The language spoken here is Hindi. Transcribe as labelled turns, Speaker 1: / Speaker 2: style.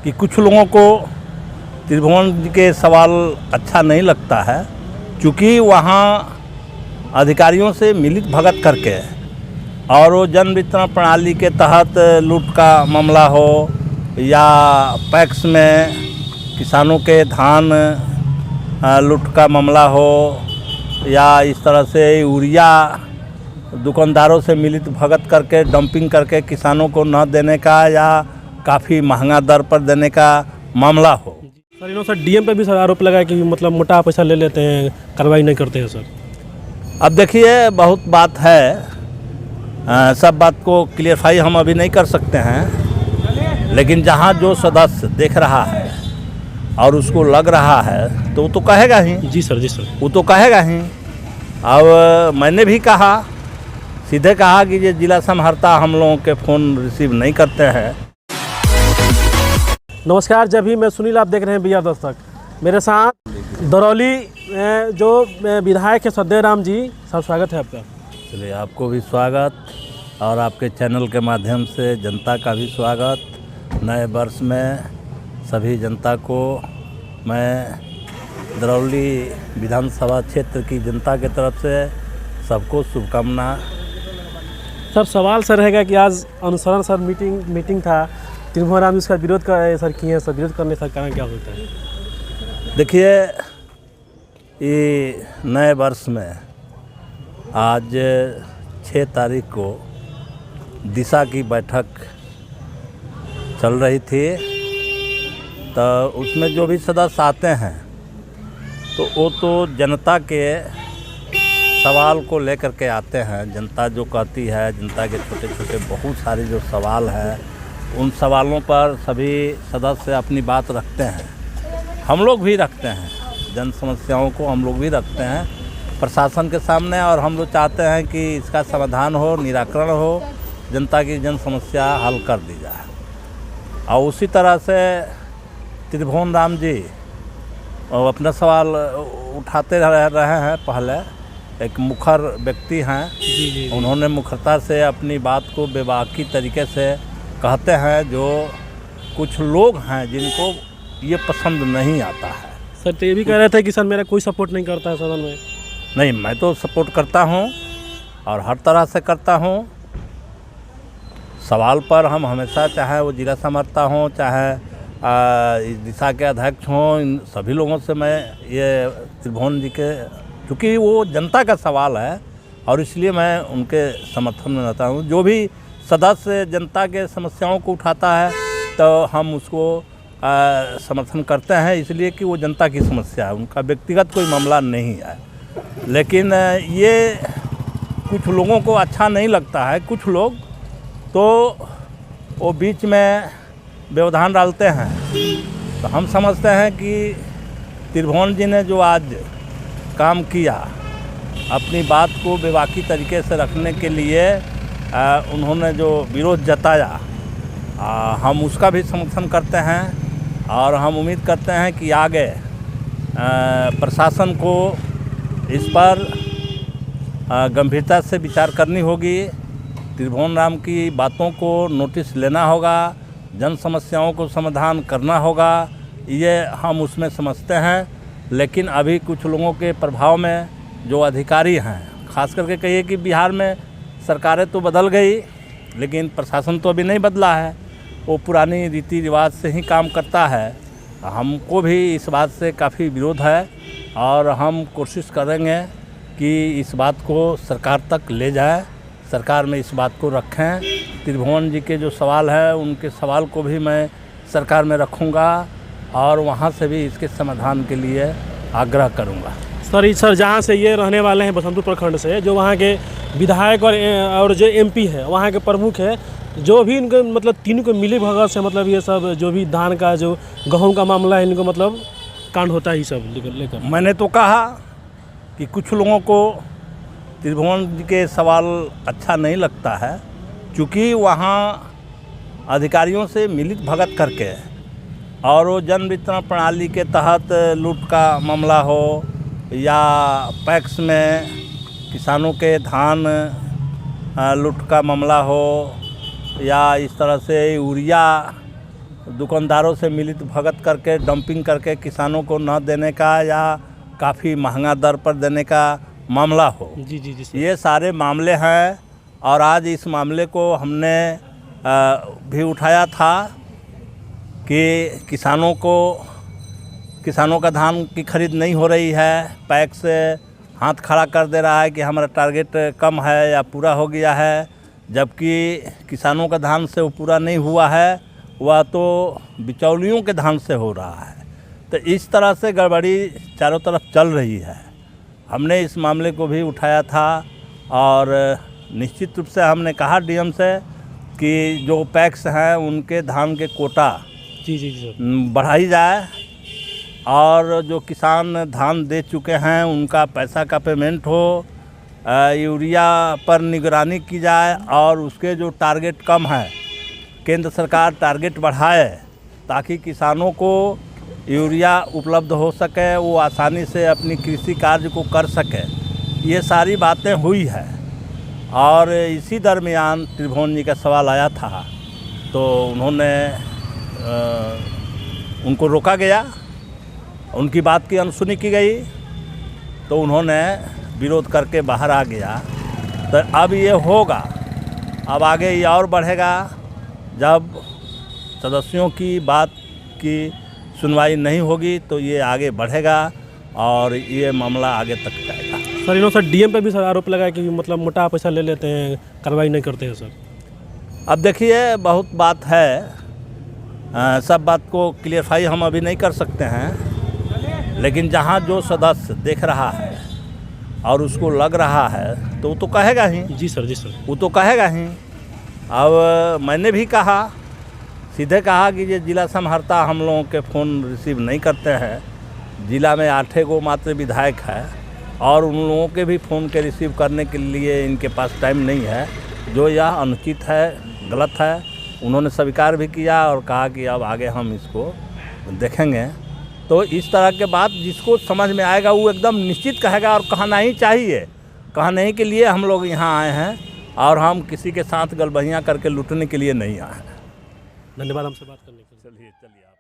Speaker 1: कि कुछ लोगों को त्रिभुवन जी के सवाल अच्छा नहीं लगता है, क्योंकि वहाँ अधिकारियों से मिलित भगत करके और वो जन वितरण प्रणाली के तहत लूट का मामला हो या पैक्स में किसानों के धान लूट का मामला हो या इस तरह से यूरिया दुकानदारों से मिलित भगत करके डंपिंग करके किसानों को न देने का या काफ़ी महंगा दर पर देने का मामला हो।
Speaker 2: सर इन्होंने सर डीएम पे भी सर आरोप लगाया कि मतलब मोटा पैसा ले लेते हैं, कार्रवाई नहीं करते हैं सर।
Speaker 1: अब देखिए, बहुत बात है, सब बात को क्लियरफाई हम अभी नहीं कर सकते हैं, लेकिन जहाँ जो सदस्य देख रहा है और उसको लग रहा है तो वो तो कहेगा ही।
Speaker 2: जी सर, जी सर,
Speaker 1: वो तो कहेगा ही। अब मैंने भी कहा, सीधे कहा कि ये जिला समाहर्ता हम लोगों के फ़ोन रिसीव नहीं करते हैं।
Speaker 2: नमस्कार, जब भी मैं सुनील, आप देख रहे हैं बिहार दस्तक। मेरे साथ दरौली जो विधायक है सदय राम जी, सब स्वागत है आपका।
Speaker 1: चलिए, आपको भी स्वागत और आपके चैनल के माध्यम से जनता का भी स्वागत। नए वर्ष में सभी जनता को मैं दरौली विधानसभा क्षेत्र की जनता के तरफ से सबको शुभकामना।
Speaker 2: सर सवाल सर रहेगा कि आज अनुसरण सर मीटिंग था, त्रिभुवन राम इसका विरोध कर सर किए हैं सर, विरोध करने का कारण क्या होता है?
Speaker 1: देखिए, ये नए वर्ष में आज 6 तारीख को दिशा की बैठक चल रही थी, तो उसमें जो भी सदस्य आते हैं तो वो तो जनता के सवाल को लेकर के आते हैं। जनता जो कहती है, जनता के छोटे छोटे बहुत सारे जो सवाल हैं, उन सवालों पर सभी सदस्य अपनी बात रखते हैं। हम लोग भी रखते हैं, जन समस्याओं को हम लोग भी रखते हैं प्रशासन के सामने, और हम लोग चाहते हैं कि इसका समाधान हो, निराकरण हो, जनता की जन समस्या हल कर दी जाए। और उसी तरह से त्रिभुवन राम जी अपना सवाल उठाते रहे हैं। पहले एक मुखर व्यक्ति हैं,
Speaker 2: जी।
Speaker 1: उन्होंने मुखरता से अपनी बात को बेबाकी तरीके से कहते हैं। जो कुछ लोग हैं जिनको ये पसंद नहीं आता है।
Speaker 2: सर तो ये भी कह रहे थे कि सर मेरा कोई सपोर्ट नहीं करता है सदन में।
Speaker 1: नहीं, मैं तो सपोर्ट करता हूँ और हर तरह से करता हूँ। सवाल पर हम हमेशा, चाहे वो जिला समाहर्ता हों, चाहे इस दिशा के अध्यक्ष हों, इन सभी लोगों से मैं ये त्रिभुवन जी के, क्योंकि वो जनता का सवाल है और इसलिए मैं उनके समर्थन में रहता हूँ। जो भी सदस्य जनता के समस्याओं को उठाता है तो हम उसको समर्थन करते हैं, इसलिए कि वो जनता की समस्या है, उनका व्यक्तिगत कोई मामला नहीं है। लेकिन ये कुछ लोगों को अच्छा नहीं लगता है। कुछ लोग तो वो बीच में व्यवधान डालते हैं। तो हम समझते हैं कि त्रिभुवन जी ने जो आज काम किया, अपनी बात को बेबाकी तरीके से रखने के लिए उन्होंने जो विरोध जताया, हम उसका भी समर्थन करते हैं और हम उम्मीद करते हैं कि आगे प्रशासन को इस पर गंभीरता से विचार करनी होगी। त्रिभुवन राम की बातों को नोटिस लेना होगा, जन समस्याओं को समाधान करना होगा, ये हम उसमें समझते हैं। लेकिन अभी कुछ लोगों के प्रभाव में जो अधिकारी हैं, खास करके कहिए कि बिहार में सरकारें तो बदल गई लेकिन प्रशासन तो अभी नहीं बदला है, वो पुरानी रीति रिवाज से ही काम करता है। हमको भी इस बात से काफ़ी विरोध है और हम कोशिश करेंगे कि इस बात को सरकार तक ले जाए, सरकार में इस बात को रखें। त्रिभुवन जी के जो सवाल है, उनके सवाल को भी मैं सरकार में रखूँगा और वहाँ से भी इसके समाधान के लिए आग्रह करूँगा।
Speaker 2: सर जहाँ से ये रहने वाले हैं बसंतपुर प्रखंड से, जो वहाँ के विधायक और जो एमपी है, वहाँ के प्रमुख है, जो भी इनको मतलब तीनों को मिली भगत से मतलब ये सब जो भी धान का जो गेहूं का मामला है, इनको मतलब कांड होता ही सब लेकर।
Speaker 1: मैंने तो कहा कि कुछ लोगों को त्रिभुवन जी के सवाल अच्छा नहीं लगता है, क्योंकि वहाँ अधिकारियों से मिलित भगत करके और वो जन वितरण प्रणाली के तहत लूट का मामला हो या पैक्स में किसानों के धान लूट का मामला हो या इस तरह से यूरिया दुकानदारों से मिलित भगत करके डंपिंग करके किसानों को न देने का या काफ़ी महंगा दर पर देने का मामला हो।
Speaker 2: जी जी जी सर।
Speaker 1: ये सारे मामले हैं और आज इस मामले को हमने भी उठाया था कि किसानों का धान की खरीद नहीं हो रही है, पैक से हाथ खड़ा कर दे रहा है कि हमारा टारगेट कम है या पूरा हो गया है, जबकि किसानों का धान से वो पूरा नहीं हुआ है, वह तो बिचौलियों के धान से हो रहा है। तो इस तरह से गड़बड़ी चारों तरफ चल रही है। हमने इस मामले को भी उठाया था और निश्चित रूप से हमने कहा डीएम से कि जो पैक्स हैं उनके धान के कोटा
Speaker 2: जी जी सर
Speaker 1: बढ़ाई जाए और जो किसान धान दे चुके हैं उनका पैसा का पेमेंट हो, यूरिया पर निगरानी की जाए और उसके जो टारगेट कम है केंद्र सरकार टारगेट बढ़ाए ताकि किसानों को यूरिया उपलब्ध हो सके, वो आसानी से अपनी कृषि कार्य को कर सके। ये सारी बातें हुई है और इसी दरमियान त्रिभुवन जी का सवाल आया था तो उनको रोका गया, उनकी बात की अनसुनी की गई तो उन्होंने विरोध करके बाहर आ गया। तो अब ये होगा, अब आगे ये और बढ़ेगा जब सदस्यों की बात की सुनवाई नहीं होगी तो ये आगे बढ़ेगा और ये मामला आगे तक जाएगा।
Speaker 2: सर इन्होंने सर डीएम पे भी सर आरोप लगाया कि मतलब मोटा पैसा ले लेते हैं, कार्रवाई नहीं करते हैं सर।
Speaker 1: अब देखिए बहुत बात है, सब बात को क्लियरफाई हम अभी नहीं कर सकते हैं, लेकिन जहाँ जो सदस्य देख रहा है और उसको लग रहा है तो वो तो कहेगा ही।
Speaker 2: जी सर जी सर।
Speaker 1: वो तो कहेगा ही। अब मैंने भी कहा, सीधे कहा कि ये जिला समाहर्ता हम लोगों के फ़ोन रिसीव नहीं करते हैं, जिला में 8 गो मात्र विधायक है और उन लोगों के भी फ़ोन के रिसीव करने के लिए इनके पास टाइम नहीं है, जो यह अनुचित है, गलत है। उन्होंने स्वीकार भी किया और कहा कि अब आगे हम इसको देखेंगे। तो इस तरह के बात जिसको समझ में आएगा वो एकदम निश्चित कहेगा और कहना ही चाहिए। कहने ही के लिए हम लोग यहाँ आए हैं और हम किसी के साथ गलबहियाँ करके लूटने के लिए नहीं आए हैं।
Speaker 2: धन्यवाद हमसे बात करने के लिए।
Speaker 1: चलिए।